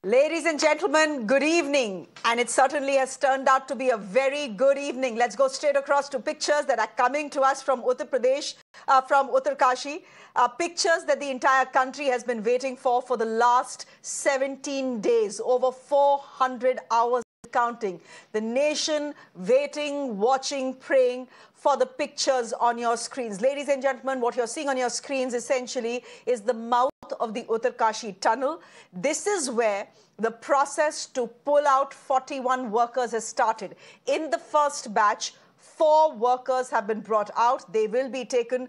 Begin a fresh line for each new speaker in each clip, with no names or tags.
Ladies and gentlemen, good evening. And it certainly has turned out to be a very good evening. Let's go straight across to pictures that are coming to us from Uttar Pradesh, from Uttarkashi. Pictures that the entire country has been waiting for the last 17 days, over 400 hours counting. The nation waiting, watching, praying for the pictures on your screens. Ladies and gentlemen, what you're seeing on your screens essentially is the mouth of the Uttarkashi tunnel. This is where the process to pull out 41 workers has started. In the first batch, 4 workers have been brought out. They will be taken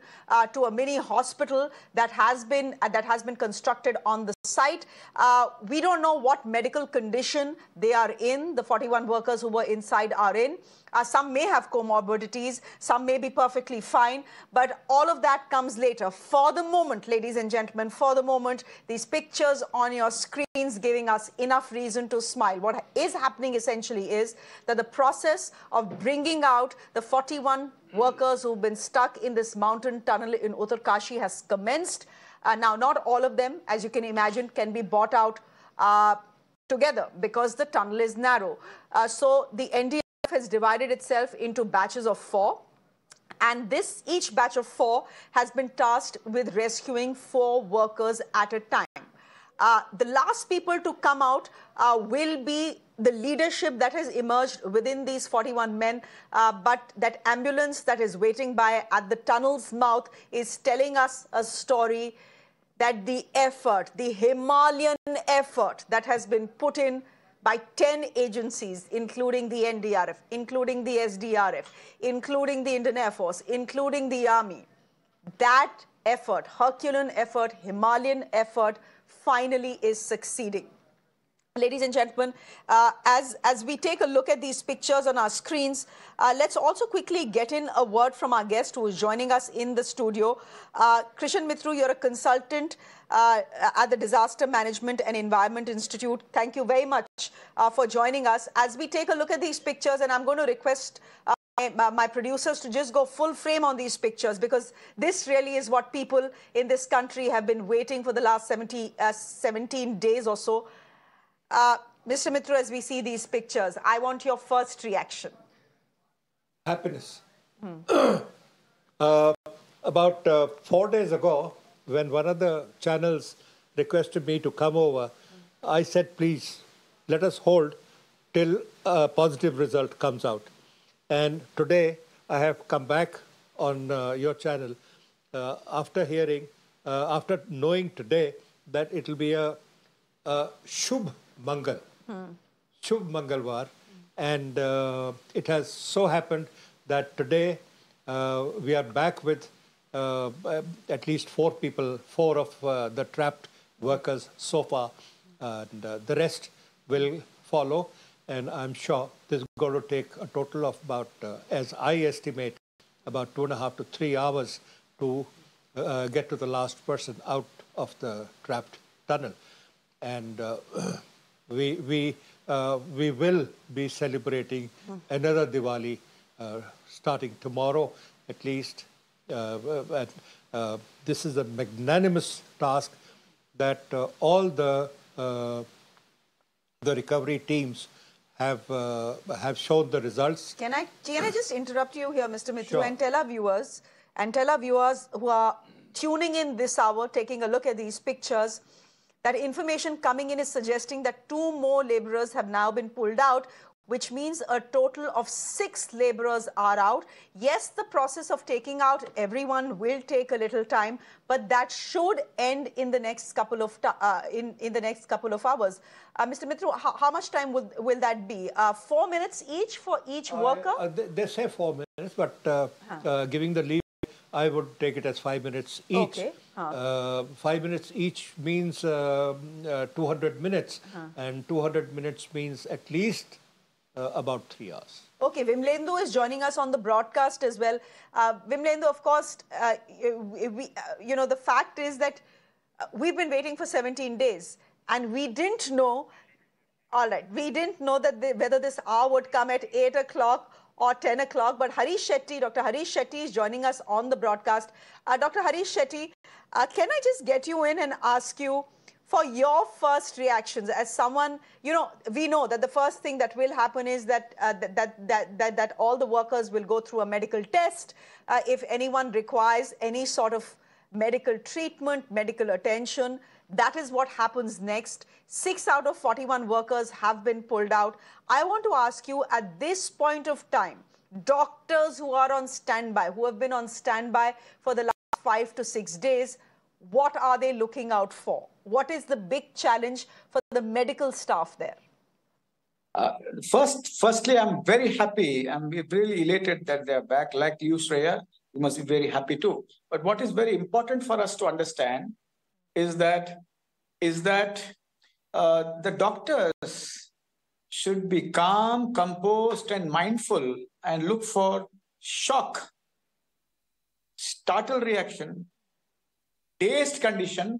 to a mini hospital that has been constructed on the site. We don't know what medical condition they are in. The 41 workers who were inside are in. Some may have comorbidities, some may be perfectly fine, but all of that comes later. For the moment, ladies and gentlemen, for the moment, these pictures on your screens giving us enough reason to smile. What is happening essentially is that the process of bringing out the 41 workers who've been stuck in this mountain tunnel in Uttarkashi has commenced. Now, not all of them, as you can imagine, can be brought out together because the tunnel is narrow. So the NDRF has divided itself into batches of 4, and each batch of 4 has been tasked with rescuing 4 workers at a time. The last people to come out will be the leadership that has emerged within these 41 men, but that ambulance that is waiting by at the tunnel's mouth is telling us a story that the effort, the Himalayan effort that has been put in by 10 agencies, including the NDRF, including the SDRF, including the Indian Air Force, including the Army, that effort, Herculean effort, Himalayan effort, finally is succeeding. Ladies and gentlemen, as we take a look at these pictures on our screens, let's also quickly get in a word from our guest who is joining us in the studio. Krishan Mitru, you're a consultant at the Disaster Management and Environment Institute. Thank you very much for joining us. As we take a look at these pictures, and I'm going to request my producers to just go full frame on these pictures, because this really is what people in this country have been waiting for the last 17 days or so. Mr. Mitru, as we see these pictures, I want your first reaction.
Happiness. About 4 days ago, when one of the channels requested me to come over, I said, please, let us hold till a positive result comes out. And today, I have come back on your channel after knowing today that it will be a Shubh Mangal, Shubh Mangalwar, and it has so happened that today we are back with at least 4 people, 4 of the trapped workers so far, and the rest will follow. And I'm sure this is going to take a total of about, as I estimate, about 2.5 to 3 hours to get to the last person out of the trapped tunnel. And we will be celebrating another Diwali starting tomorrow at least. This is a magnanimous task that all the recovery teams have shown the results.
Can I just interrupt you here, Mr. Mitru,
Sure.
and tell our viewers who are tuning in this hour, taking a look at these pictures, that information coming in is suggesting that 2 more laborers have now been pulled out, which means a total of 6 laborers are out. Yes, the process of taking out everyone will take a little time, but that should end in the next couple of hours. Mr. Mitru, how much time will that be? 4 minutes each for each worker?
They say 4 minutes, but giving the leave, I would take it as 5 minutes each.
Okay.
5 minutes each means 200 minutes, and 200 minutes means at least about 3 hours.
Okay, Vimlendu is joining us on the broadcast as well. Vimlendu, of course, the fact is that we've been waiting for 17 days, and we didn't know, all right, we didn't know that whether this hour would come at 8 o'clock or 10 o'clock, but Harish Shetty, Dr. Harish Shetty is joining us on the broadcast. Dr. Harish Shetty, can I just get you in and ask you, for your first reactions as someone, we know that the first thing that will happen is that that all the workers will go through a medical test. If anyone requires any sort of medical treatment, medical attention, that is what happens next. 6 out of 41 workers have been pulled out. I want to ask you, at this point of time, doctors who are on standby, who have been on standby for the last 5 to 6 days, what are they looking out for? What is the big challenge for the medical staff there?
Firstly, I'm very happy. I'm really elated that they're back. Like you, Shreya, you must be very happy too. But what is very important for us to understand is that the doctors should be calm, composed, and mindful, and look for shock, startle reaction, dazed condition,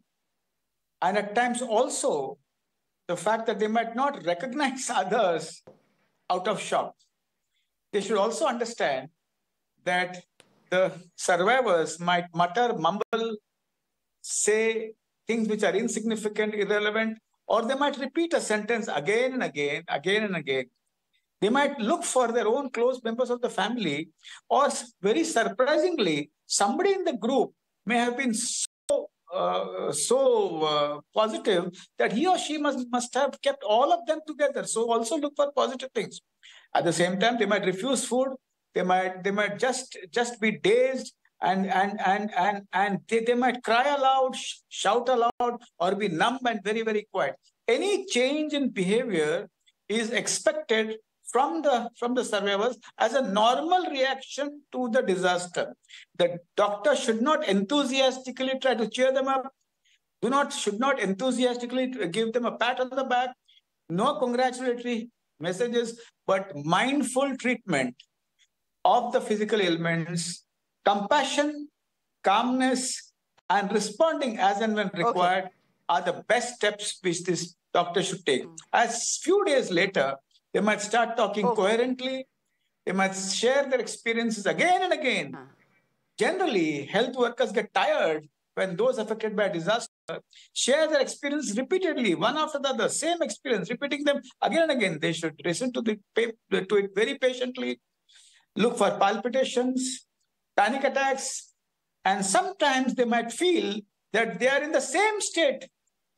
and at times also the fact that they might not recognize others out of shock. They should also understand that the survivors might mutter, mumble, say things which are insignificant, irrelevant, or they might repeat a sentence again and again, again and again. They might look for their own close members of the family, or very surprisingly, somebody in the group may have been so positive that he or she must have kept all of them together. So also look for positive things. At the same time, they might refuse food. They might just be dazed, and they might cry aloud, shout aloud, or be numb and very, very quiet. Any change in behavior is expected from the survivors as a normal reaction to the disaster. The doctor should not enthusiastically try to cheer them up. Should not enthusiastically give them a pat on the back. No congratulatory messages, but mindful treatment of the physical ailments, compassion, calmness, and responding as and when required are the best steps which this doctor should take. As few days later, they might start talking coherently. They might share their experiences again and again. Generally, health workers get tired when those affected by a disaster share their experience repeatedly, one after the other, same experience, repeating them again and again. They should listen to it very patiently, look for palpitations, panic attacks, and sometimes they might feel that they are in the same state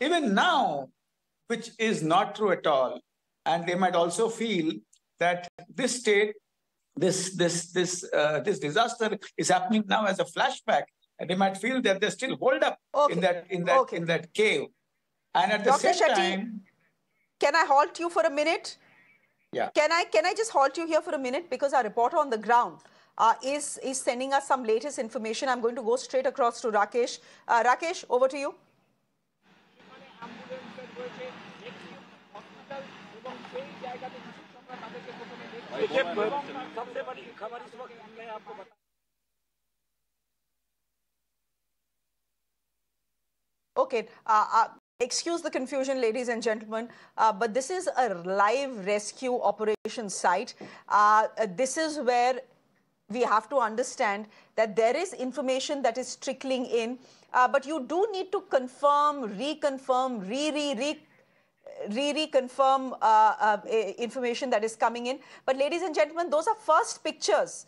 even now, which is not true at all. And they might also feel that this state, this disaster is happening now as a flashback, and they might feel that they're still holed up in that cave. And at the
Dr.
same
Shetty,
time,
can I halt you for a minute?
Yeah.
Can I just halt you here for a minute, because our reporter on the ground is sending us some latest information. I'm going to go straight across to Rakesh. Rakesh, over to you. Okay, excuse the confusion, ladies and gentlemen, but this is a live rescue operation site. This is where we have to understand that there is information that is trickling in, but you do need to confirm, reconfirm, reconfirm information that is coming in. But ladies and gentlemen, those are first pictures.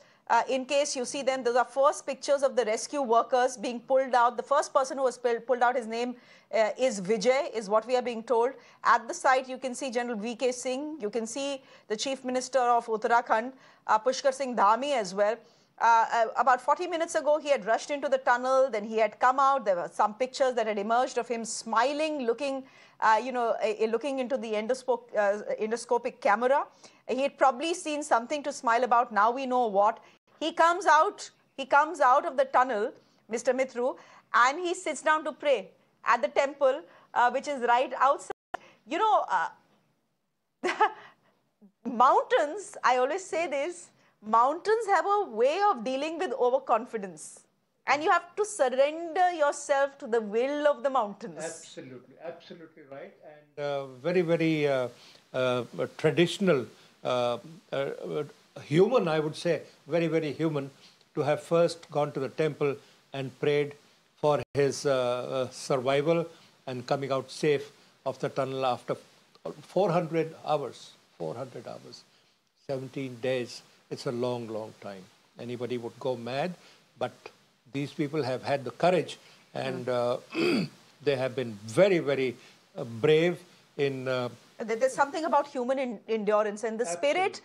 In case you see them, those are first pictures of the rescue workers being pulled out. The first person who was pulled out, his name is Vijay, is what we are being told. At the site, you can see General V.K. Singh. You can see the Chief Minister of Uttarakhand, Pushkar Singh Dhami as well. About 40 minutes ago, he had rushed into the tunnel. Then he had come out. There were some pictures that had emerged of him smiling, looking, looking into the endoscopic camera. He had probably seen something to smile about. Now we know what. He comes out of the tunnel, Mr. Mithru, and he sits down to pray at the temple, which is right outside. You know, mountains, I always say this, mountains have a way of dealing with overconfidence. And you have to surrender yourself to the will of the mountains.
Absolutely, absolutely right. And very, very traditional, human, I would say, very, very human, to have first gone to the temple and prayed for his survival and coming out safe of the tunnel after 400 hours. 400 hours. 17 days. It's a long, long time. Anybody would go mad, but these people have had the courage, and they have been very, very brave in...
There's something about human endurance and the spirit,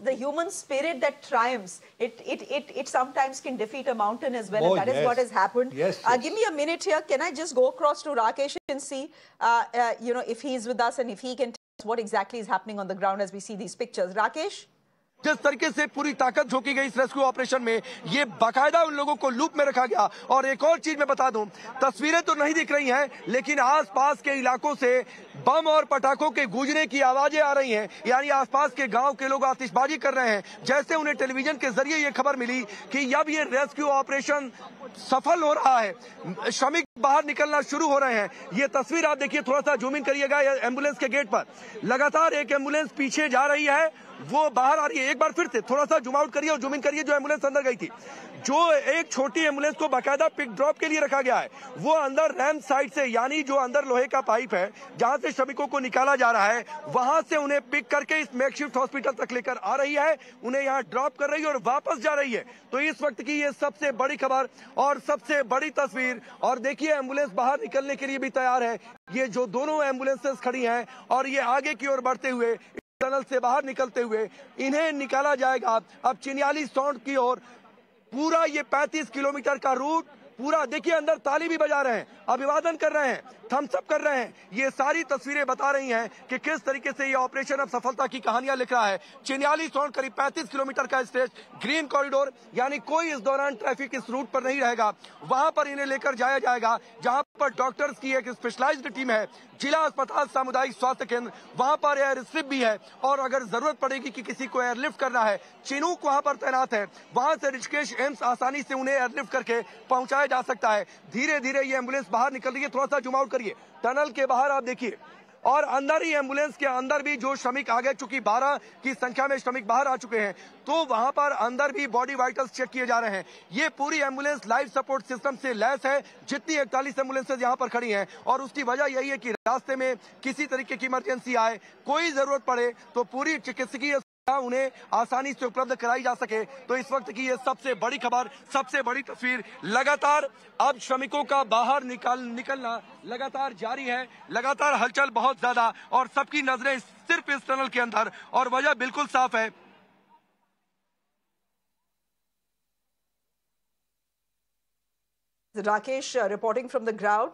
the human spirit that triumphs. It sometimes can defeat a mountain as well, and that is what has happened.
Yes,
Give me a minute here. Can I just go across to Rakesh and see, if he's with us and if he can tell us what exactly is happening on the ground as we see these pictures. Rakesh?
जिस तरीके से पूरी ताकत झोंकी गई इस rescue operation में, ये बाकायदा उन लोगों को लूप में रखा गया। और एक और चीज मैं बता दूं, तस्वीरें तो नहीं दिख रही हैं, लेकिन आसपास के इलाकों से बम और पटाखों के गूंजने की आवाजें आ रही हैं। यानी आसपास के गांव के लोग आतिशबाजी कर रहे हैं। जैसे उन्हें टेलीविजन के जरिए ये खबर मिली कि अब ये रेस्क्यू ऑपरेशन सफल हो रहा है, श्रमिक बाहर निकलना शुरू हो रहे हैं। ये तस्वीर आप देखिए, थोड़ा सा जूम इन करिएगा एम्बुलेंस के गेट पर। लगातार एक एम्बुलेंस पीछे जा रही है, वो बाहर आ रही है। एक बार फिर से थोड़ा सा जूम आउट करिए और जूम इन करिए, जो एम्बुलेंस अंदर गई थी। जो एक छोटी एम्बुलेंस को बाकायदा पिक ड्रॉप के लिए रखा गया है, वो अंदर रैम साइड से, यानी जो अंदर लोहे का पाइप है जहां से श्रमिकों को निकाला जा रहा है, वहां से उन्हें पिक करके इस मेकशिफ्ट हॉस्पिटल तक लेकर आ रही है, उन्हें यहां ड्रॉप कर रही है और वापस जा रही है। तो इस वक्त की ये सबसे बड़ी खबर और सबसे बड़ी तस्वीर। और देखिए, एम्बुलेंस बाहर निकलने के लिए भी तैयार है। ये जो दोनों एम्बुलेंसेस खड़ी हैं और ये आगे की ओर बढ़ते हुए, टनल से बाहर निकलते हुए इन्हें निकाला जाएगा अब चिन्याली सौंड की ओर। पूरा ये 35 किलोमीटर का रूट, पूरा देखिए, अंदर ताली भी बजा रहे हैं, अभिवादन कर रहे हैं, थम्स अप कर रहे हैं। ये सारी तस्वीरें बता रही हैं कि किस तरीके से ये ऑपरेशन अब सफलता की कहानियां लिख रहा है। चिन्याली सौंड करीब 35 किलोमीटर का स्ट्रेच, ग्रीन कॉरिडोर, यानी कोई इस दौरान ट्रैफिक इस रूट पर नहीं रहेगा। वहां पर इन्हें लेकर जाया जाएगा जहां पर डॉक्टर्स की एक स्पेशलाइज्ड टीम है, जिला अस्पताल सामुदायिक स्वास्थ्य केंद्र, वहां पर एयर स्ट्रिप भी है। और अगर जरूरत पड़ेगी कि किसी को एयरलिफ्ट करना है, चिनूक वहां पर तैनात है, वहां से ऋषिकेश एम्स आसानी से उन्हें एयरलिफ्ट करके पहुंचाया जा सकता है। धीरे धीरे ये एम्बुलेंस बाहर निकल रही है। थोड़ा सा जूम आउट करिए, टनल के बाहर आप देखिए, और अंदर ही एम्बुलेंस के अंदर भी जो श्रमिक आ गए, चूंकि 12 की संख्या में श्रमिक बाहर आ चुके हैं, तो वहां पर अंदर भी बॉडी वाइटल्स चेक किए जा रहे हैं। ये पूरी एम्बुलेंस लाइफ सपोर्ट सिस्टम से लैस है, जितनी 41 एम्बुलेंसेज यहां पर खड़ी हैं। और उसकी वजह यही है कि रास्ते में किसी तरीके की इमरजेंसी आए, कोई जरूरत पड़े, तो पूरी चिकित्सकीय उन्हें आसानी से उपलब्ध कराई जा सके। तो इस वक्त की ये सबसे बड़ी खबर, सबसे बड़ी तस्वीर। लगातार अब श्रमिकों का बाहर निकलना लगातार जारी है, लगातार हलचल बहुत ज्यादा, और सबकी नजरें सिर्फ इस टनल के अंदर, और वजह बिल्कुल साफ है।
Rakesh reporting from the ground.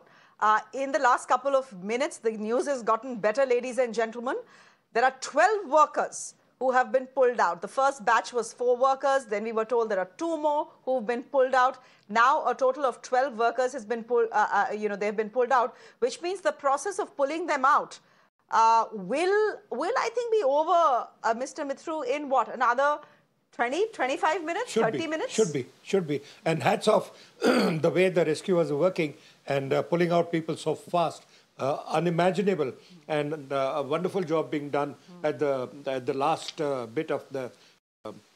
In the last couple of minutes, the news has gotten better, ladies and gentlemen. There are 12 workers who have been pulled out. The first batch was 4 workers. Then we were told there are 2 more who've been pulled out. Now a total of 12 workers has been pulled, they've been pulled out, which means the process of pulling them out will I think be over, Mr. Mithru, in what, another 20, 25 minutes, 30 minutes?
Should be. And hats off the way the rescuers are working and pulling out people so fast. Unimaginable, and a wonderful job being done at the last bit of the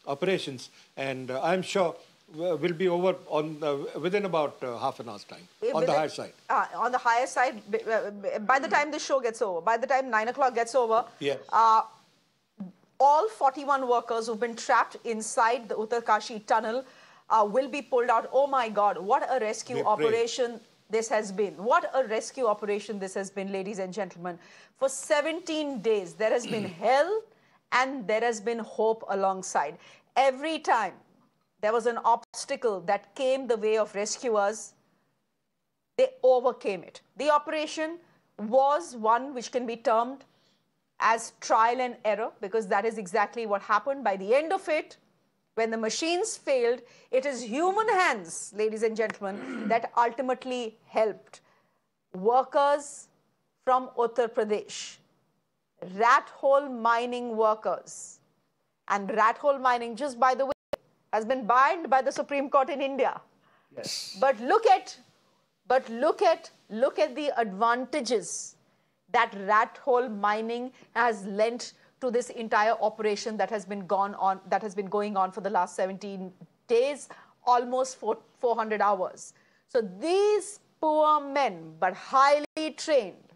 operations, and I'm sure will be over on within about half an hour's time, on the higher side.
On the higher side, by the time the show gets over, by the time 9 o'clock gets over,
yes.
All 41 workers who've been trapped inside the Uttarkashi tunnel will be pulled out. Oh my God, what a rescue operation this has been. What a rescue operation this has been, ladies and gentlemen. For 17 days, there has been hell and there has been hope alongside. Every time there was an obstacle that came the way of rescuers, they overcame it. The operation was one which can be termed as trial and error, because that is exactly what happened. By the end of it, when the machines failed, it is human hands, ladies and gentlemen, that ultimately helped. Workers from Uttar Pradesh, rat hole mining workers. And rat hole mining, just by the way, has been banned by the Supreme Court in India.
Yes.
But look at the advantages that rat hole mining has lent to this entire operation that has been going on for the last 17 days, almost 400 hours. So these poor men, but highly trained,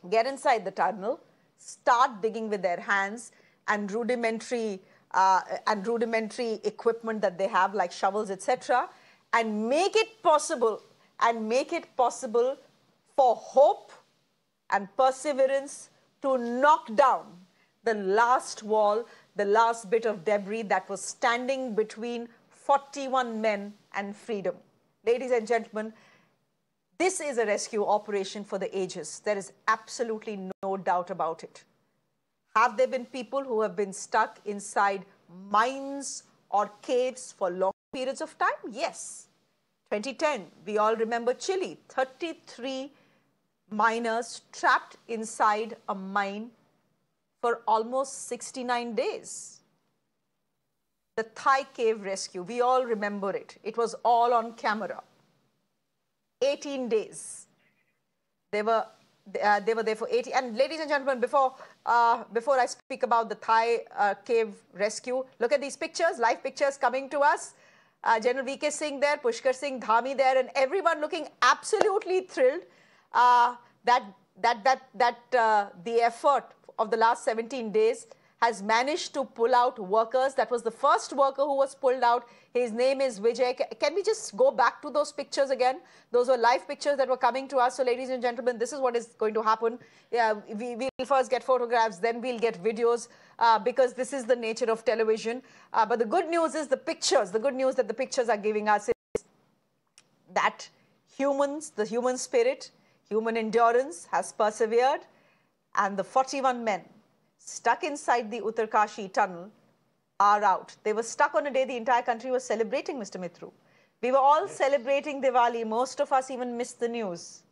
get inside the tunnel, start digging with their hands and rudimentary equipment that they have, like shovels, etc., and make it possible for hope and perseverance to knock down the last wall, the last bit of debris that was standing between 41 men and freedom. Ladies and gentlemen, this is a rescue operation for the ages. There is absolutely no doubt about it. Have there been people who have been stuck inside mines or caves for long periods of time? Yes. 2010, we all remember Chile. 33 miners trapped inside a mine for almost 69 days. The Thai cave rescue, we all remember it. It was all on camera. 18 days. They were there for 80. And ladies and gentlemen, before I speak about the Thai cave rescue, look at these pictures, live pictures coming to us. General V.K. Singh there, Pushkar Singh Dhami there, and everyone looking absolutely thrilled that the effort of the last 17 days has managed to pull out workers. That was the first worker who was pulled out. His name is Vijay. Can we just go back to those pictures again? Those were live pictures that were coming to us. So ladies and gentlemen, this is what is going to happen. Yeah, we'll first get photographs, then we'll get videos, because this is the nature of television. But the good news is the pictures. The good news that the pictures are giving us is that humans, the human spirit, human endurance has persevered, and the 41 men stuck inside the Uttarkashi tunnel are out. They were stuck on a day the entire country was celebrating, Mr. Mithru. We were all celebrating Diwali. Most of us even missed the news.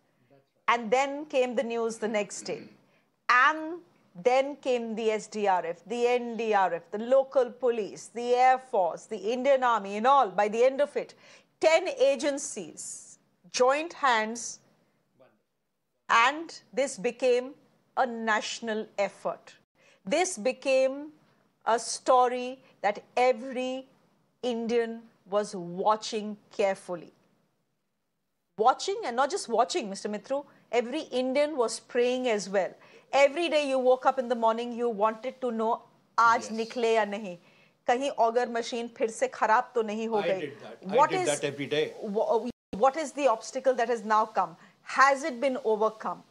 And then came the news the next day. And then came the SDRF, the NDRF, the local police, the Air Force, the Indian Army, and all. By the end of it, 10 agencies joined hands, and this became a national effort. This became a story that every Indian was watching carefully. Watching, and not just watching, Mr. Mithru, every Indian was praying as well. Every day you woke up in the morning, you wanted to know, aaj nikle ya nahi? Kahin auger machine phir se kharab to nahi ho gayi?
I did that every day.
What is the obstacle that has now come? Has it been overcome?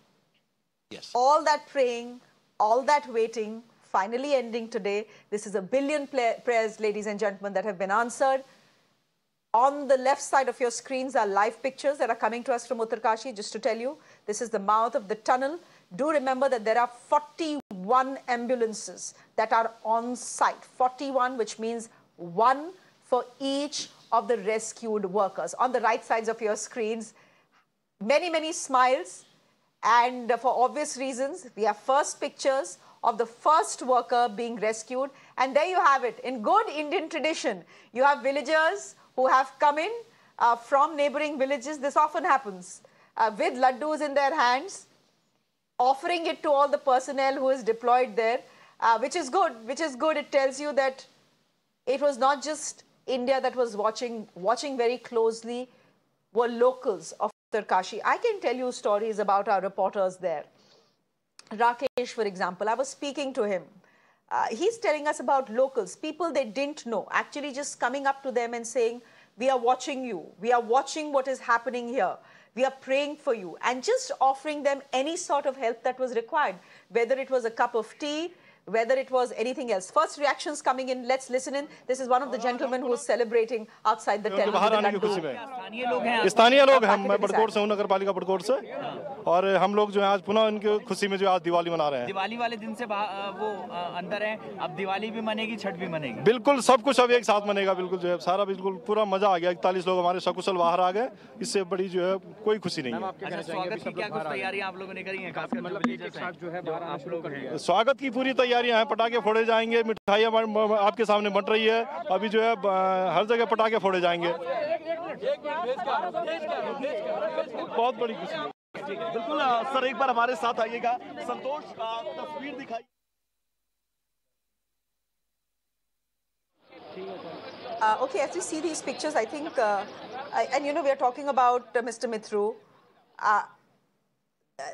Yes.
All that praying, all that waiting, finally ending today. This is a billion prayers, ladies and gentlemen, that have been answered. On the left side of your screens are live pictures that are coming to us from Uttarkashi. Just to tell you, this is the mouth of the tunnel. Do remember that there are 41 ambulances that are on site. 41, which means one for each of the rescued workers. On the right sides of your screens, many, many smiles. And for obvious reasons, we have first pictures of the first worker being rescued. And there you have it. In good Indian tradition, you have villagers who have come in from neighboring villages. This often happens with laddus in their hands, offering it to all the personnel who is deployed there, which is good. It tells you that it was not just India that was watching very closely, were locals of Uttarkashi. I can tell you stories about our reporters there. Rakesh, for example, I was speaking to him. He's telling us about locals, people they didn't know, actually just coming up to them and saying, we are watching you. We are watching what is happening here. We are praying for you. And just offering them any sort of help that was required, whether it was a cup of tea, whether it was anything else. First reactions coming in. Let's listen in. This is one of the gentlemen who is celebrating outside the tent.
स्थानीय लोग हम मैं बड़कोट से हूँ, नगर पालिका बड़कोट से, और हम लोग जो है आज पुनः उनकी खुशी में जो आज दिवाली मना रहे हैं।
दिवाली वाले दिन से वो अंदर है, अब दिवाली भी मनेगी, छठ भी मनेगी।
बिल्कुल सब कुछ अब एक साथ मनेगा, बिल्कुल जो है सारा बिल्कुल पूरा मजा आ गया। 41 लोग हमारे सकुशल बाहर आ गए, इससे बड़ी जो है कोई खुशी नहीं है।
स्वागत की क्या कुछ तैयारियां आप लोगों ने करी हैं, खासकर
स्वागत की पूरी तैयारियां हैं, पटाखे फोड़े जाएंगे, मिठाइयां आपके सामने बंट रही है, अभी जो है हर जगह पटाखे फोड़े जाएंगे। बहुत बड़ी खुशी है।
बिल्कुल सर, एक बार हमारे साथ आइएगा, संतोष तस्वीर दिखाई।
Okay, as you see these pictures, I think, and you know, we are talking about Mr. Mithru,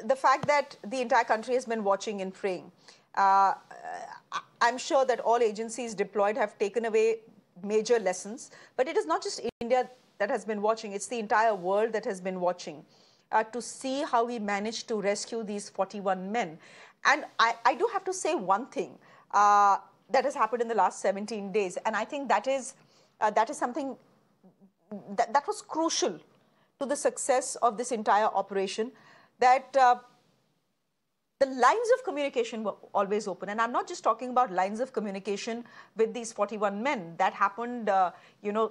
the fact that the entire country has been watching and praying. I'm sure that all agencies deployed have taken away major lessons, but it is not just India that has been watching, it's the entire world that has been watching to see how we managed to rescue these 41 men. And I do have to say one thing that has happened in the last 17 days, and I think that is something that was crucial to the success of this entire operation, that the lines of communication were always open. And I'm not just talking about lines of communication with these 41 men. That happened,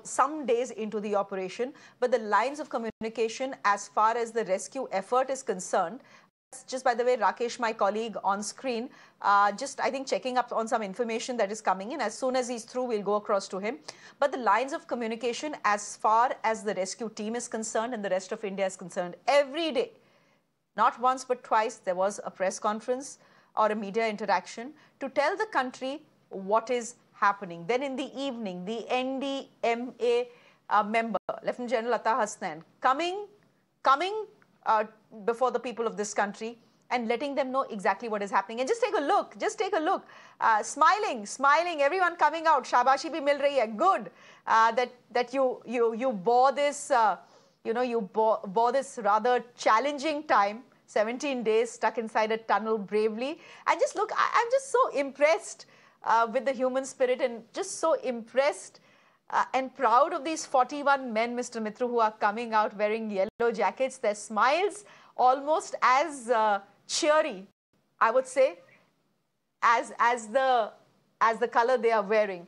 some days into the operation. But the lines of communication as far as the rescue effort is concerned, just by the way, Rakesh, my colleague on screen, I think checking up on some information that is coming in. As soon as he's through, we'll go across to him. But the lines of communication as far as the rescue team is concerned and the rest of India is concerned, every day, not once but twice, there was a press conference or a media interaction to tell the country what is happening. Then in the evening, the NDMA member, Lieutenant General Atta Hasnain, coming before the people of this country and letting them know exactly what is happening. And just take a look, smiling, everyone coming out, shabashi bhi mil rahi hai, good, that you bore this, you bore this rather challenging time, 17 days stuck inside a tunnel bravely. And just look, I'm just so impressed with the human spirit, and just so impressed and proud of these 41 men, Mr. Mitru, who are coming out wearing yellow jackets. Their smiles almost as cheery, I would say, as the color they are wearing.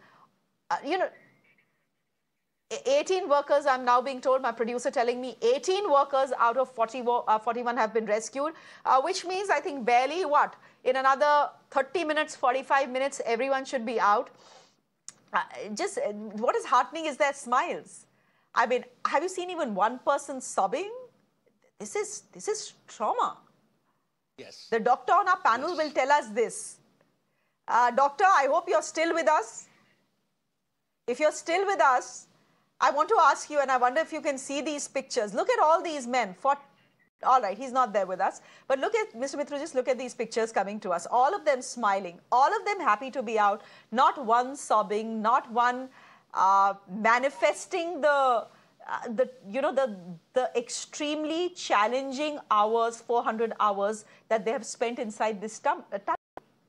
18 workers, I'm now being told, my producer telling me, 18 workers out of 41 have been rescued, which means I think barely what? In another 30 minutes, 45 minutes, everyone should be out. What is heartening is their smiles. I mean, have you seen even one person sobbing? This is trauma.
Yes.
The doctor on our panel will tell us this. Doctor, I hope you're still with us. If you're still with us, I want to ask you, and I wonder if you can see these pictures. Look at all these men. All right, he's not there with us. But look at, Mr. Mitru, just look at these pictures coming to us. All of them smiling, all of them happy to be out. Not one sobbing, not one manifesting the extremely challenging hours, 400 hours that they have spent inside this tunnel.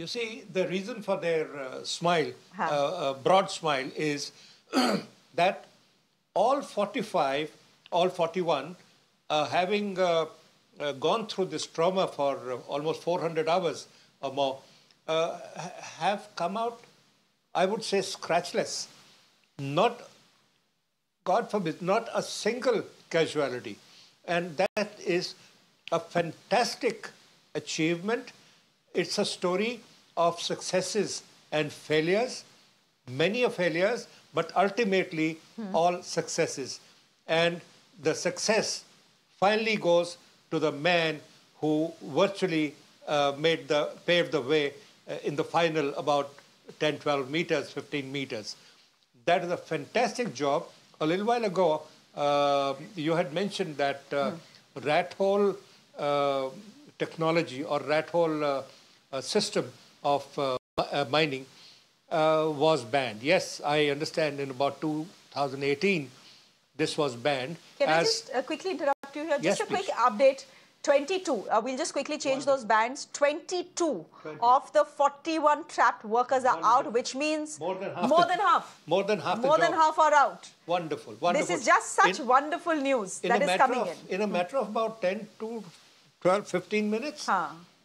You see, the reason for their smile, broad smile, is that all 41, having gone through this trauma for almost 400 hours or more, have come out, I would say, scratchless. Not, God forbid, not a single casualty. And that is a fantastic achievement. It's a story of successes and failures, many failures, but ultimately all successes. And the success finally goes to the man who virtually paved the way in the final about 10, 12 meters, 15 meters. That is a fantastic job. A little while ago, you had mentioned that rat hole technology or rat hole system of mining was banned. Yes, I understand in about 2018, this was banned.
Can I just quickly interrupt you here? Just
yes,
a quick
please.
update. 22. We'll just quickly change those bands. 22 of the 41 trapped workers are out, which means
more than half.
More than half are out.
Wonderful, wonderful.
This is just such wonderful news that is coming in.
In a matter of about 10 to 12, 15 minutes,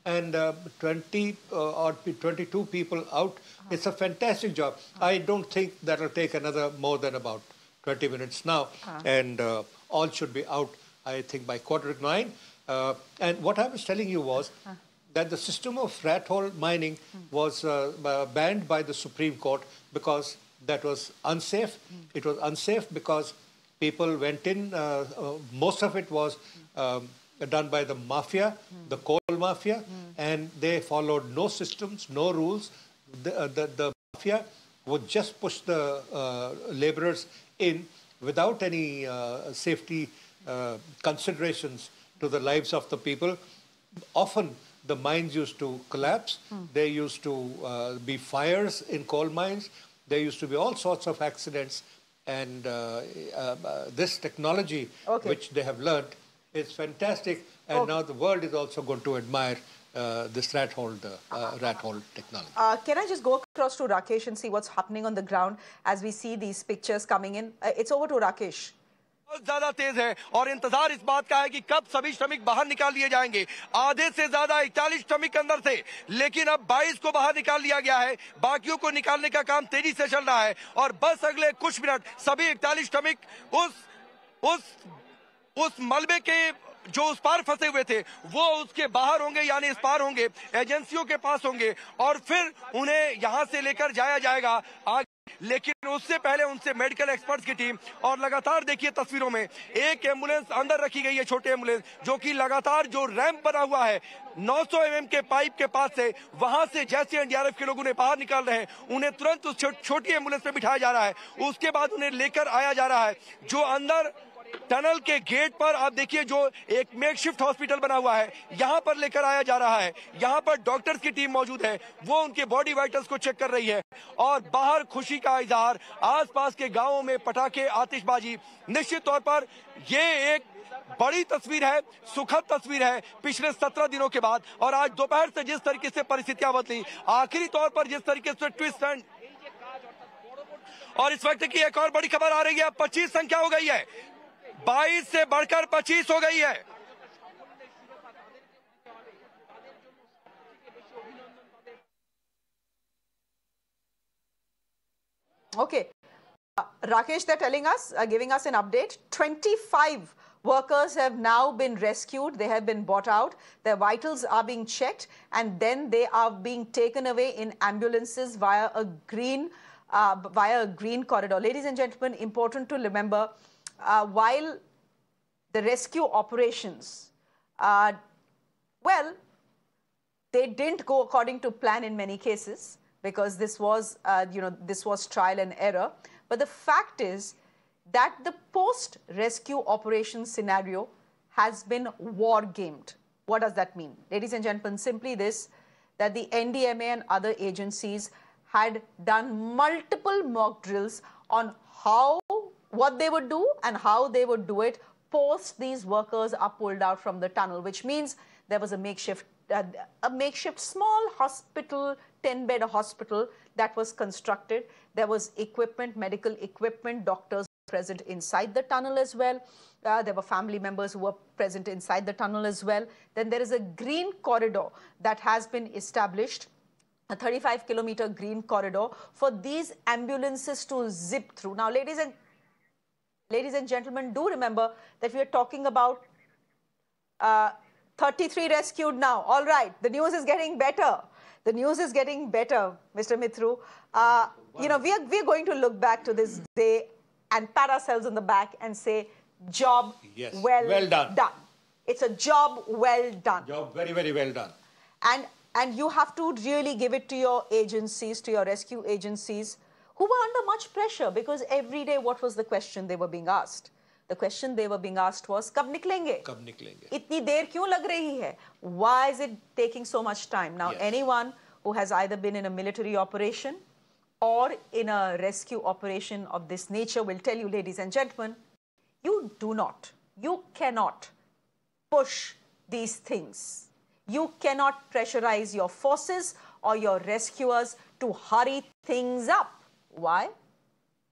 and 20 or 22 people out. It's a fantastic job. I don't think that will take more than about 20 minutes now. And all should be out, I think, by 8:45. And what I was telling you was that the system of rat hole mining was banned by the Supreme Court because that was unsafe. It was unsafe because people went in, most of it was done by the mafia, the coal mafia, and they followed no systems, no rules. The mafia would just push the laborers in without any safety considerations to the lives of the people. Often the mines used to collapse. There used to be fires in coal mines. There used to be all sorts of accidents. And this technology, which they have learned, is fantastic. And now the world is also going to admire this rat hole technology.
Can I just go across to Rakesh and see what's happening on the ground as we see these pictures coming in? It's over to Rakesh.
बहुत ज्यादा तेज है और इंतजार इस बात का है कि कब सभी श्रमिक बाहर निकाल लिए जाएंगे। आधे से ज्यादा 41 श्रमिक अंदर थे, लेकिन अब 22 को बाहर निकाल लिया गया है। बाकियों को निकालने का काम तेजी से चल रहा है और बस अगले कुछ मिनट सभी 41 श्रमिक उस मलबे के जो उस पार फंसे हुए थे वो उसके बाहर होंगे, यानी इस पार होंगे, एजेंसियों के पास होंगे और फिर उन्हें यहां से लेकर जाया जाएगा आगे। लेकिन उससे पहले उनसे मेडिकल एक्सपर्ट्स की टीम, और लगातार देखिए तस्वीरों में एक एम्बुलेंस अंदर रखी गई है, छोटी एम्बुलेंस, जो कि लगातार जो रैंप बना हुआ है 900 mm के पाइप के पास से, वहां से जैसे एनडीआरएफ के लोग उन्हें बाहर निकाल रहे हैं, उन्हें तुरंत उस छोटी एम्बुलेंस में बिठाया जा रहा है। उसके बाद उन्हें लेकर आया जा रहा है जो अंदर टनल के गेट पर आप देखिए जो एक मेकशिफ्ट हॉस्पिटल बना हुआ है, यहां पर लेकर आया जा रहा है। यहां पर डॉक्टर्स की टीम मौजूद है, वो उनके बॉडी वाइटल्स को चेक कर रही है और बाहर खुशी का इजहार, आसपास के गांवों में पटाखे, आतिशबाजी। निश्चित तौर पर ये एक बड़ी तस्वीर है, सुखद तस्वीर है पिछले 17 दिनों के बाद। और आज दोपहर से जिस तरीके से परिस्थितियां बदली, आखिरी तौर पर जिस तरीके से ट्विस्ट एंड, और इस वक्त की एक और बड़ी खबर आ रही है, 25 संख्या हो गई है, 22 से बढ़कर 25 हो गई है।
Okay. Rakesh, they're telling us, giving us an update. 25 workers have now been rescued. They have been brought out. Their vitals are being checked, and then they are being taken away in ambulances via a green corridor. Ladies and gentlemen, important to remember, while the rescue operations, well, they didn't go according to plan in many cases because this was, this was trial and error. But the fact is that the post-rescue operation scenario has been war-gamed. What does that mean? Ladies and gentlemen, simply this, that the NDMA and other agencies had done multiple mock drills on what they would do and how they would do it post these workers are pulled out from the tunnel, which means there was a makeshift small hospital, 10-bed hospital that was constructed. There was equipment, medical equipment, doctors present inside the tunnel as well. There were family members who were present inside the tunnel as well. Then there is a green corridor that has been established, a 35-kilometer green corridor for these ambulances to zip through. Now, ladies and gentlemen, do remember that we are talking about 33 rescued now. All right, the news is getting better. The news is getting better, Mr. Mithru. We are going to look back to this day and pat ourselves on the back and say, job well done. It's a job well done.
Job very, very well done.
And you have to really give it to your agencies, to your rescue agencies, who were under much pressure because every day what was the question they were being asked? The question they were being asked was, कब निकलेंगे?
कब निकलेंगे?
इतनी देर क्यों लग रही है? Why is it taking so much time? Now, anyone who has either been in a military operation or in a rescue operation of this nature will tell you, ladies and gentlemen, you cannot push these things. You cannot pressurize your forces or your rescuers to hurry things up. Why?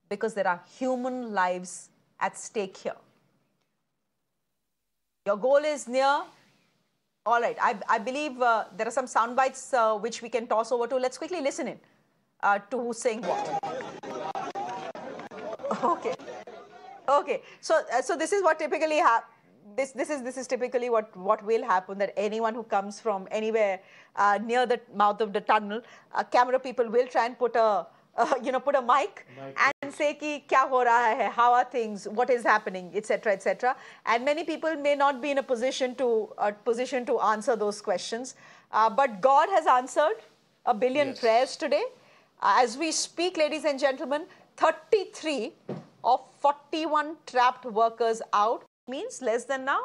Because there are human lives at stake here. Your goal is near. All right, I believe there are some sound bites which we can toss over to. Let's quickly listen in to who's saying what. Okay. So this is what typically happens. This is typically what will happen, that anyone who comes from anywhere near the mouth of the tunnel, camera people will try and put a mic and say ki kya ho raha hai, how are things, what is happening, etc., etc. And many people may not be in a position to answer those questions. But God has answered a billion prayers today. As we speak, ladies and gentlemen, 33 of 41 trapped workers out, means less than now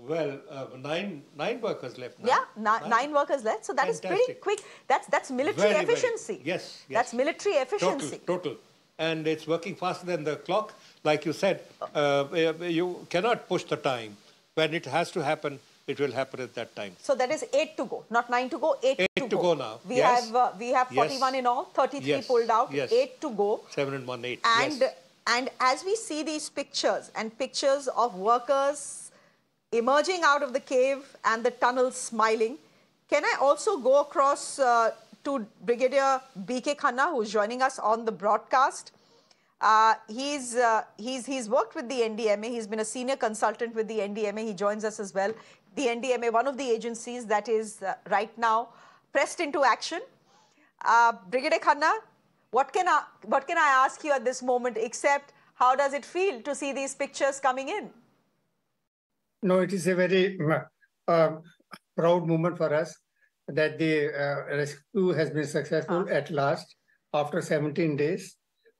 Well, nine workers left now.
Yeah, nine workers left. So that is pretty quick. That's military efficiency.
Yes, yes.
That's military efficiency.
Total. And it's working faster than the clock. Like you said, you cannot push the time. When it has to happen, it will happen at that time.
So that is 8 to go, not 9 to go, 8 to go
now.
We have 41 in all, 33 pulled out, 8 to go.
7 and 1, 8.
And as we see these pictures and pictures of workers emerging out of the cave and the tunnel smiling, can I also go across to Brigadier B.K. Khanna, who's joining us on the broadcast? He's worked with the NDMA. He's been a senior consultant with the NDMA. He joins us as well. The NDMA, one of the agencies that is right now pressed into action. Brigadier Khanna, what can I ask you at this moment, except how does it feel to see these pictures coming in?
No, it is a very proud moment for us that the rescue has been successful at last after 17 days.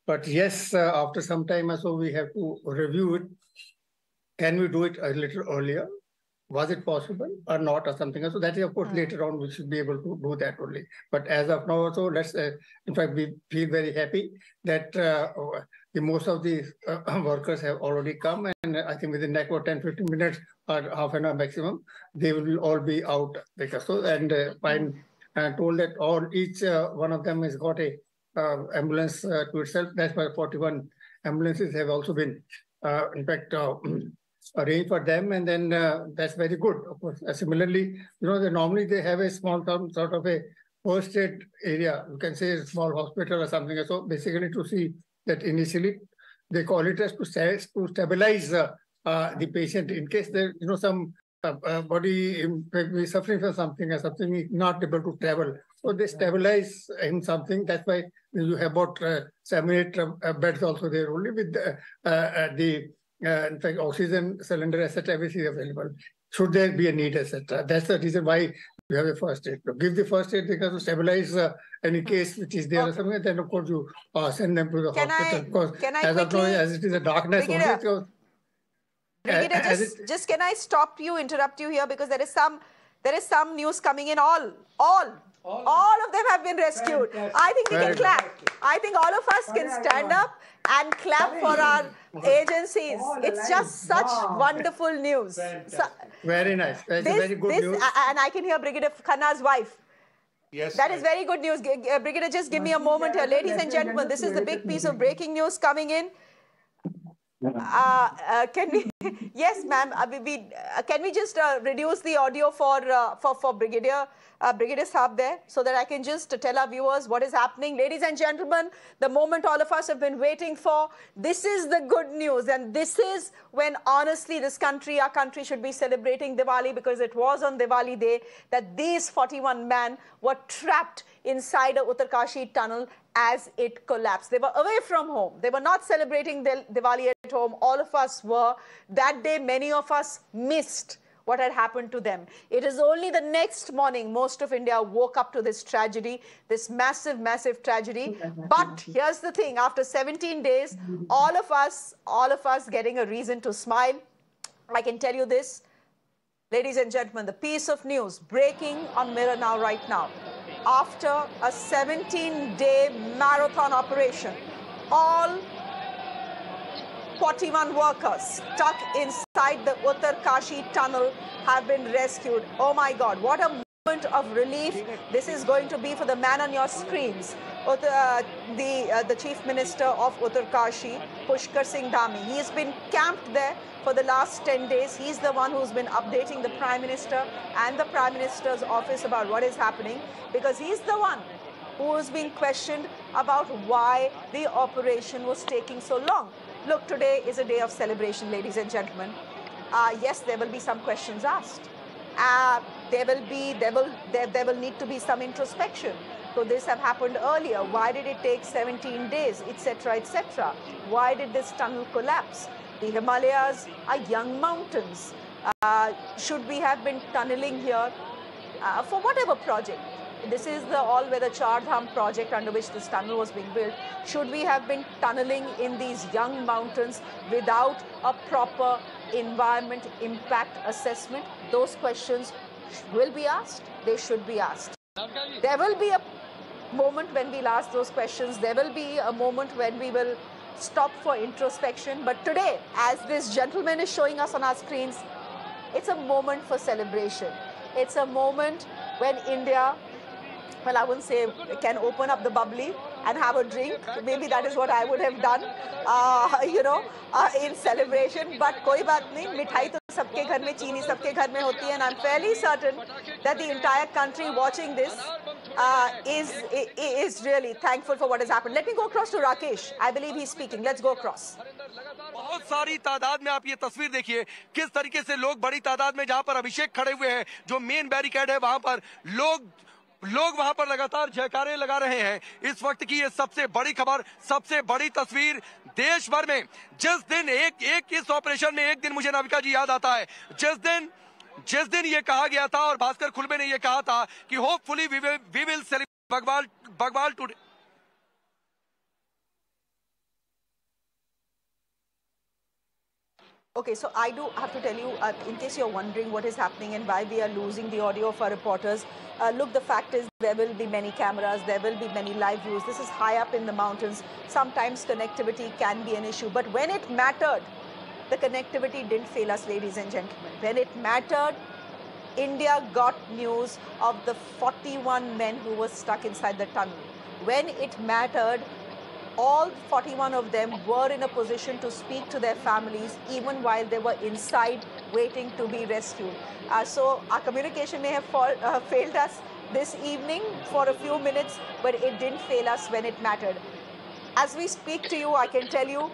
But yes, after some time or so, we have to review it. Can we do it a little earlier? Was it possible or not, or something else? So that is, of course, later on we should be able to do that only. But as of now, also, let's, in fact, we feel very happy that most of the workers have already come, and I think within the next 10-15 minutes or half an hour maximum, they will all be out. And I'm told that each one of them has got a ambulance to itself. That's why 41 ambulances have also been, in fact, arranged for them, and then that's very good. Of course, similarly, normally they have a small sort of a first aid area. You can say a small hospital or something. So basically, to see that initially they call it as to stabilize the patient in case there, some body may be suffering from something or something, not able to travel. So they stabilize in something. That's why you have about 7-8 beds also there only with in fact, oxygen cylinder, etc., everything available. Should there be a need, etc. That's the reason why you have a first aid. Give the first aid because to stabilize any case which is there or something, then of course you send them to the hospital. Because as of now, as it is a darkness only.
Brigadier, just can I stop you, interrupt you here, because there is some news coming in. All of them have been rescued. Fantastic. I think we can clap. I think all of us can stand up and clap for our agencies. It's just such wonderful news.
Very nice. That's very good news.
And I can hear Brigadier Khanna's wife.
Yes.
That is very good news. Brigadier, just give me a moment here. Ladies and gentlemen, this is the big piece of breaking news coming in. Can we? Yes, ma'am. Can we just reduce the audio for Brigadier Saab there, so that I can just tell our viewers what is happening? Ladies and gentlemen, the moment all of us have been waiting for. This is the good news, and this is when honestly our country should be celebrating Diwali, because it was on Diwali day that these 41 men were trapped inside a Uttarkashi tunnel as it collapsed. They were away from home. They were not celebrating Diwali at home. All of us were. That day, many of us missed what had happened to them. It is only the next morning most of India woke up to this tragedy, this massive, massive tragedy. But here's the thing, after 17 days, all of us getting a reason to smile. I can tell you this, ladies and gentlemen, the piece of news breaking on Mirror Now right now. After a 17-day marathon operation, all 41 workers stuck inside the Uttarkashi tunnel have been rescued. Oh my God, what a moment of relief this is going to be for the man on your screens. The Chief Minister of Uttarkashi, Pushkar Singh Dhami. He has been camped there for the last 10 days. He's the one who's been updating the Prime Minister and the Prime Minister's office about what is happening, because he's the one who is being questioned about why the operation was taking so long. Look, today is a day of celebration, ladies and gentlemen. Yes, there will be some questions asked. There will need to be some introspection. Could this have happened earlier? Why did it take 17 days, etc., etc.? Why did this tunnel collapse? The Himalayas are young mountains. Should we have been tunneling here for whatever project? This is the all-weather Char Dham project under which this tunnel was being built. Should we have been tunneling in these young mountains without a proper environment impact assessment? Those questions will be asked. They should be asked. There will be a moment when we'll ask those questions. There will be a moment when we will stop for introspection. But today, as this gentleman is showing us on our screens, it's a moment for celebration. It's a moment when India, well, I wouldn't say can open up the bubbly and have a drink. Maybe that is what I would have done, in celebration. But koi baat nahi, mithai to sabke ghar mein, chini sabke ghar mein hoti hai, and I'm fairly certain that the entire country watching this is really thankful for what has happened. Let me go across to Rakesh. I believe he's speaking. Let's go across.
बहुत सारी तादाद में आप ये तस्वीर देखिए किस तरीके से लोग बड़ी तादाद में जहां पर अभिषेक खड़े हुए हैं, जो मेन बैरिकेड है वहां पर लोग वहां पर लगातार जयकारे लगा रहे हैं। इस वक्त की ये सबसे बड़ी खबर, सबसे बड़ी तस्वीर देश भर में। जिस दिन एक इस ऑपरेशन में एक दिन मुझे नाविका जी याद आता है, जिस दिन ये कहा गया था और भास्कर खुलबे ने ये कहा था कि hopefully we will celebrate Bagwal today.
Okay, so I do have to tell you, in case you're wondering what is happening and why we are losing the audio of our reporters, look, the fact is there will be many cameras, there will be many live views. This is high up in the mountains. Sometimes connectivity can be an issue. But when it mattered, the connectivity didn't fail us, ladies and gentlemen. When it mattered, India got news of the 41 men who were stuck inside the tunnel. When it mattered, all 41 of them were in a position to speak to their families even while they were inside waiting to be rescued. So our communication may have failed us this evening for a few minutes, but it didn't fail us when it mattered. As we speak to you, I can tell you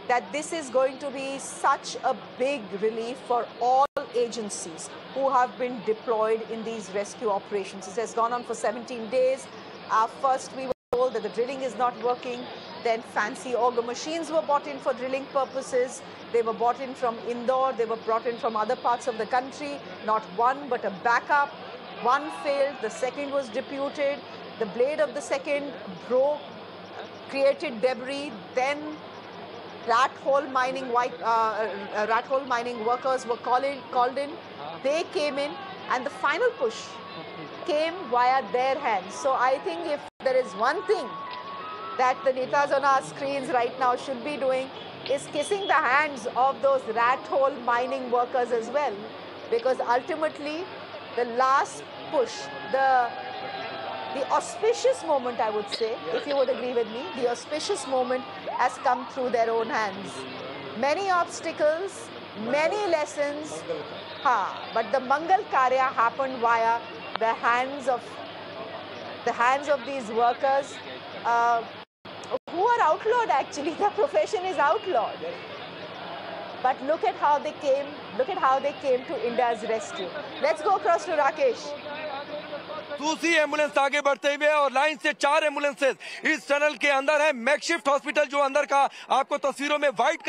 that this is going to be such a big relief for all agencies who have been deployed in these rescue operations. It has gone on for 17 days. First, we were told that the drilling is not working. Then fancy auger machines were brought in for drilling purposes. They were brought in from Indore. They were brought in from other parts of the country. Not one, but a backup. One failed. The second was deputed. The blade of the second broke, created debris. Then rat hole mining workers were called in. They came in, and the final push came via their hands. So I think if there is one thing that the netas on our screens right now should be doing, is kissing the hands of those rat hole mining workers as well. Because ultimately, the last push, the auspicious moment, I would say, if you would agree with me, the auspicious moment has come through their own hands. Many obstacles, many lessons, but the Mangal Karya happened via the hands of these workers who are outlawed. Actually, their profession is outlawed. But look at how they came. Look at how they came to India's rescue. Let's go across to Rakesh.
दूसरी ambulance आगे बढ़ते हुए और line से 4 ambulances इस tunnel के अंदर है। मैकशिफ्ट हॉस्पिटल जो अंदर का आपको तस्वीरों में व्हाइट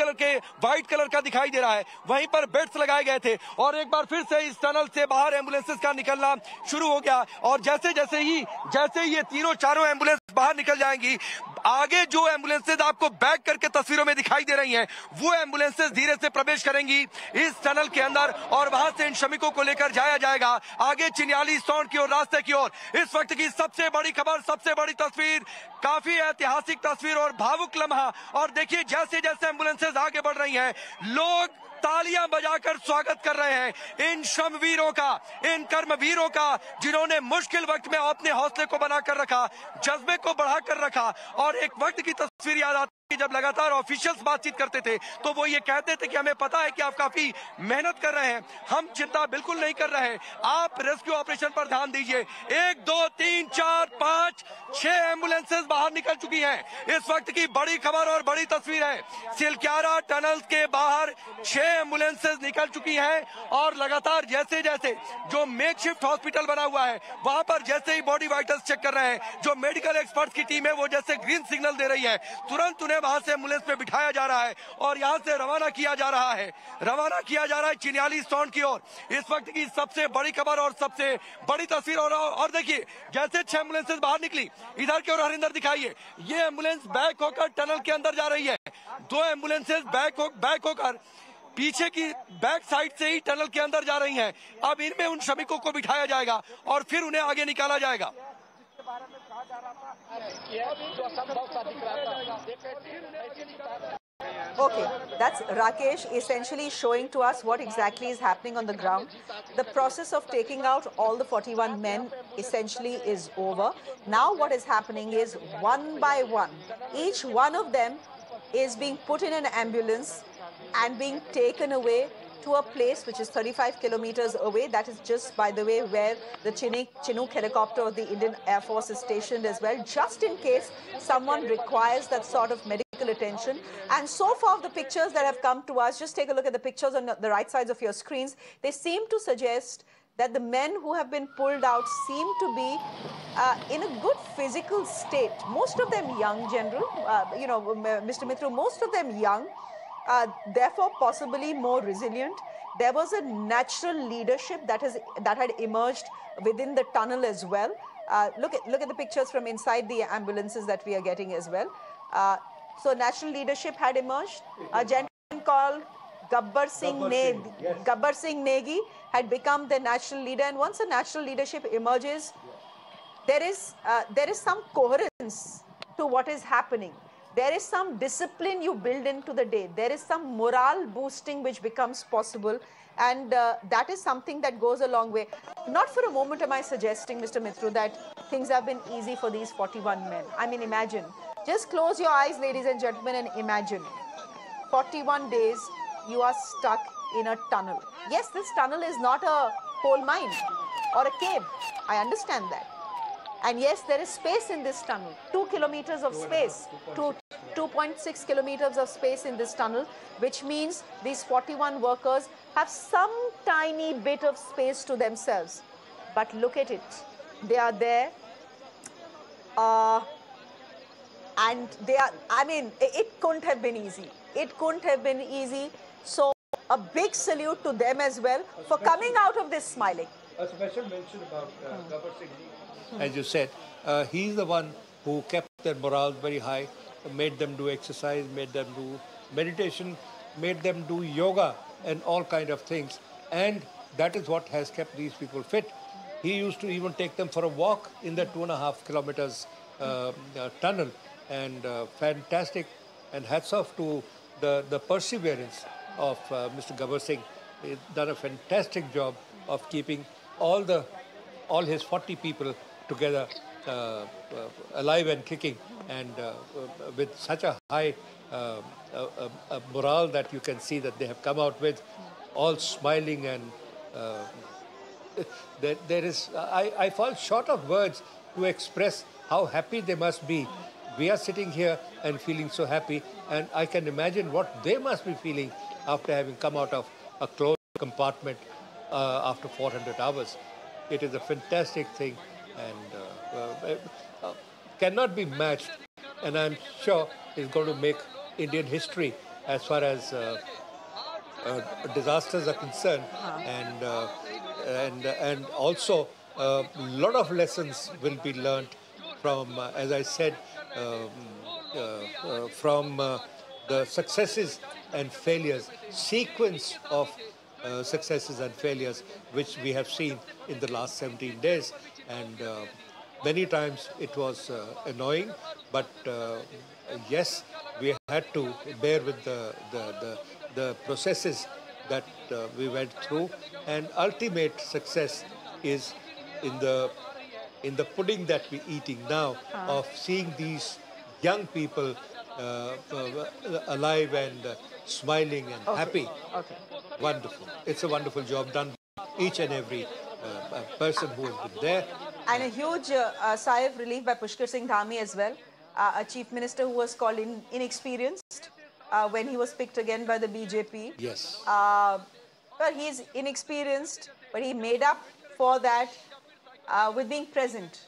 कलर का दिखाई दे रहा है, वहीं पर बेड्स लगाए गए थे। और एक बार फिर से इस टनल से बाहर एम्बुलेंसेज का निकलना शुरू हो गया। और जैसे ही ये चारों एम्बुलेंस बाहर निकल जाएंगी, आगे जो एम्बुलेंसेज आपको बैक करके तस्वीरों में दिखाई दे रही हैं, वो एम्बुलेंसेज धीरे से प्रवेश करेंगी इस टनल के अंदर और वहां से इन श्रमिकों को लेकर जाया जाएगा आगे चिन्याली सौंड की ओर, रास्ते की ओर। इस वक्त की सबसे बड़ी खबर, सबसे बड़ी तस्वीर, काफी ऐतिहासिक तस्वीर और भावुक लम्हा। और देखिए जैसे जैसे एम्बुलेंसेज आगे बढ़ रही हैं, लोग तालियां बजाकर स्वागत कर रहे हैं इन श्रमवीरों का, इन कर्मवीरों का, जिन्होंने मुश्किल वक्त में अपने हौसले को बनाकर रखा, जज्बे को बढ़ाकर रखा। और एक वक्त की तस्वीर याद आती है जब लगातार ऑफिशियल्स बातचीत करते थे तो वो ये कहते थे कि हमें पता है कि आप काफी मेहनत कर रहे हैं, हम चिंता बिल्कुल नहीं कर रहे, आप रेस्क्यू ऑपरेशन पर ध्यान दीजिए। 1 2 3 4 5 6 एम्बुलेंसेज बाहर निकल चुकी हैं। इस वक्त की बड़ी खबर और बड़ी तस्वीर है, सिलक्यारा टनल के बाहर 6 एम्बुलेंसेज निकल चुकी हैं और लगातार जैसे जैसे जो मेकशिफ्ट हॉस्पिटल बना हुआ है वहां पर जैसे ही बॉडी वाइटल्स चेक कर रहे हैं, जो मेडिकल एक्सपर्ट की टीम है वो जैसे ग्रीन सिग्नल दे रही है, तुरंत उन्हें वहां से एम्बुलेंस में बिठाया जा रहा है और यहां से रवाना किया जा रहा है चिन्याली सौंड की ओर। इस वक्त की सबसे बड़ी खबर और सबसे बड़ी तस्वीर। और देखिए जैसे 6 एम्बुलेंसेज बाहर निकली, इधर की ओर हरिंदर दिखाइए, ये एम्बुलेंस बैक होकर टनल के अंदर जा रही है। 2 एम्बुलेंसेज बैक होकर पीछे की बैक साइड से ही टनल के अंदर जा रही हैं। अब इनमें उन श्रमिकों को बिठाया जाएगा और फिर उन्हें आगे निकाला जाएगा।
Okay, that's Rakesh essentially showing to us what exactly is happening on the ground. The process of taking out all the 41 men essentially is over. Now what is happening is one by one, each one of them is being put in an ambulance and being taken away to a place which is 35 kilometers away. That is just, by the way, where the Chinook helicopter of the Indian Air Force is stationed as well, just in case someone requires that sort of medical attention. And so far, the pictures that have come to us, just take a look at the pictures on the right sides of your screens. They seem to suggest that the men who have been pulled out seem to be in a good physical state. Most of them young, General, Mr. Mitru, most of them young. Therefore possibly more resilient. There was a natural leadership that had emerged within the tunnel as well. Look at the pictures from inside the ambulances that we are getting as well. So natural leadership had emerged. A gentleman called Gabbar Singh Negi had become the natural leader, and once a natural leadership emerges, there is some coherence to what is happening. There is some discipline you build into the day. There is some morale boosting which becomes possible, and that is something that goes a long way. Not for a moment am I suggesting, Mr. Mitru, that things have been easy for these 41 men. I mean, imagine. Just close your eyes, ladies and gentlemen, and imagine. 41 days, you are stuck in a tunnel. Yes, this tunnel is not a coal mine or a cave. I understand that. And yes, there is space in this tunnel, 2 kilometers of space, 2.6 kilometers of space in this tunnel, which means these 41 workers have some tiny bit of space to themselves. But look at it. They are there. And they are, I mean, it couldn't have been easy. It couldn't have been easy. So a big salute to them as well for coming out of this smiling.
A special mention about Gabbar Singh. As you said, he's the one who kept their morale very high, made them do exercise, made them do meditation, made them do yoga and all kind of things. And that is what has kept these people fit. He used to even take them for a walk in the 2.5 kilometers tunnel. And fantastic, and hats off to the perseverance of Mr. Gabbar Singh. He's done a fantastic job of keeping all his 40 people together, alive and kicking, and with such a high morale that you can see that they have come out with, all smiling, and there is, I fall short of words to express how happy they must be. We are sitting here and feeling so happy, and I can imagine what they must be feeling after having come out of a closed compartment after 400 hours. It is a fantastic thing, and cannot be matched, and I'm sure is going to make Indian history as far as disasters are concerned, and also a lot of lessons will be learned from, as I said, from the successes and failures, sequence of successes and failures which we have seen in the last 17 days. And many times it was annoying, but yes, we had to bear with the processes that we went through, and ultimate success is in the pudding that we're eating now, of seeing these young people alive and smiling and happy.
Okay.
Wonderful. It's a wonderful job done by each and every person who has been there.
And a huge sigh of relief by Pushkar Singh Dhami as well, a chief minister who was called inexperienced when he was picked again by the BJP.
Yes.
But he's inexperienced, but he made up for that with being present